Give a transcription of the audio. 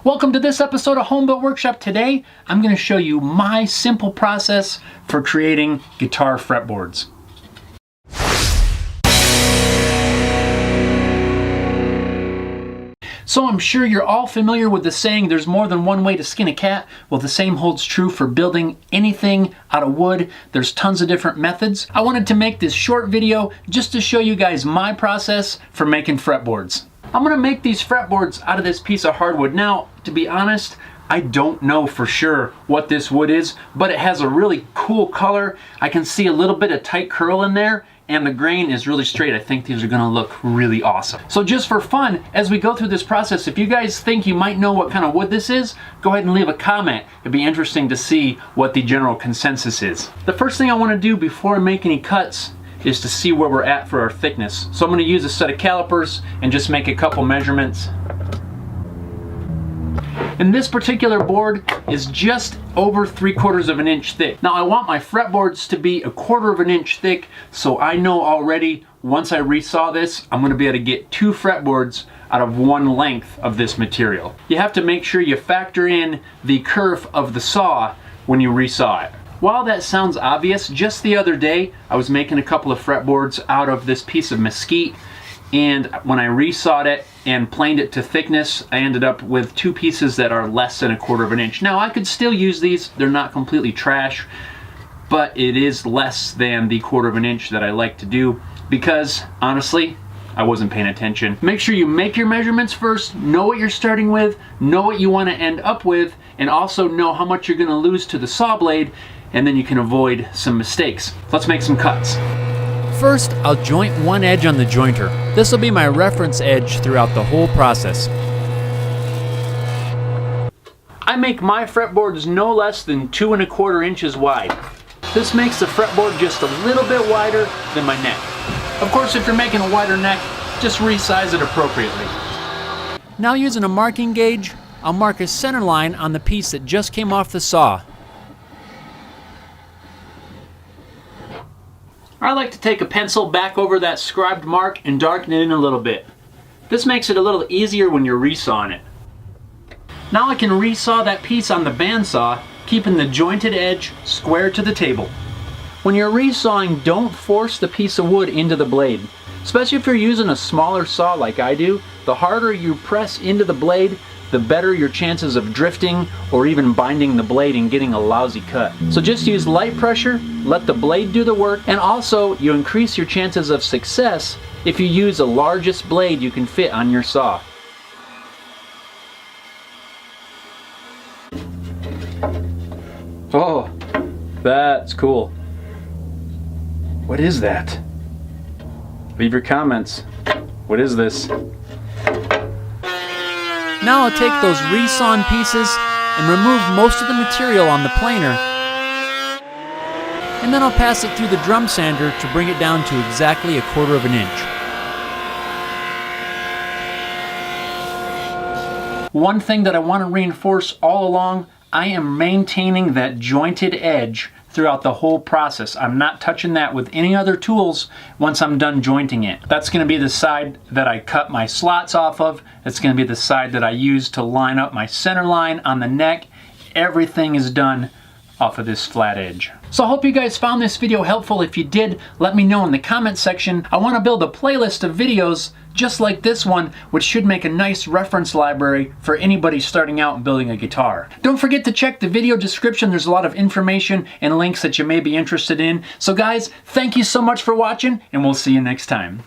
Welcome to this episode of Home Built Workshop. Today, I'm going to show you my simple process for creating guitar fretboards. So I'm sure you're all familiar with the saying, there's more than one way to skin a cat. Well, the same holds true for building anything out of wood. There's tons of different methods. I wanted to make this short video just to show you guys my process for making fretboards. I'm gonna make these fretboards out of this piece of hardwood. Now, to be honest, I don't know for sure what this wood is, but it has a really cool color. I can see a little bit of tight curl in there, and the grain is really straight. I think these are gonna look really awesome. So just for fun, as we go through this process, if you guys think you might know what kind of wood this is, go ahead and leave a comment. It'd be interesting to see what the general consensus is. The first thing I wanna do before I make any cuts is to see where we're at for our thickness. So I'm gonna use a set of calipers and just make a couple measurements. And this particular board is just over 3/4 of an inch thick. Now I want my fretboards to be 1/4 of an inch thick, so I know already once I resaw this, I'm gonna be able to get 2 fretboards out of 1 length of this material. You have to make sure you factor in the curve of the saw when you resaw it. While that sounds obvious, just the other day I was making a couple of fretboards out of this piece of mesquite, and when I resawed it and planed it to thickness, I ended up with 2 pieces that are less than 1/4 of an inch. Now I could still use these, they're not completely trash, but it is less than the 1/4 of an inch that I like to do because honestly, I wasn't paying attention. Make sure you make your measurements first, know what you're starting with, know what you want to end up with, and also know how much you're going to lose to the saw blade, and then you can avoid some mistakes. Let's make some cuts. First, I'll joint one edge on the jointer. This will be my reference edge throughout the whole process. I make my fretboards no less than 2¼ inches wide. This makes the fretboard just a little bit wider than my neck. Of course, if you're making a wider neck, just resize it appropriately. Now using a marking gauge, I'll mark a center line on the piece that just came off the saw. I like to take a pencil back over that scribed mark and darken it in a little bit. This makes it a little easier when you're resawing it. Now I can resaw that piece on the bandsaw, keeping the jointed edge square to the table. When you're resawing, don't force the piece of wood into the blade. Especially if you're using a smaller saw like I do, the harder you press into the blade, the better your chances of drifting or even binding the blade and getting a lousy cut. So just use light pressure, let the blade do the work, and also you increase your chances of success if you use the largest blade you can fit on your saw. Oh, that's cool. What is that? Leave your comments. What is this? Now I'll take those resawn pieces and remove most of the material on the planer, and then I'll pass it through the drum sander to bring it down to exactly 1/4 of an inch. One thing that I want to reinforce all along, I am maintaining that jointed edge throughout the whole process. I'm not touching that with any other tools once I'm done jointing it. That's going to be the side that I cut my slots off of. It's going to be the side that I use to line up my center line on the neck. Everything is done off of this flat edge. So I hope you guys found this video helpful. If you did, let me know in the comment section. I want to build a playlist of videos just like this one, which should make a nice reference library for anybody starting out and building a guitar. Don't forget to check the video description. There's a lot of information and links that you may be interested in. So guys, thank you so much for watching, and we'll see you next time.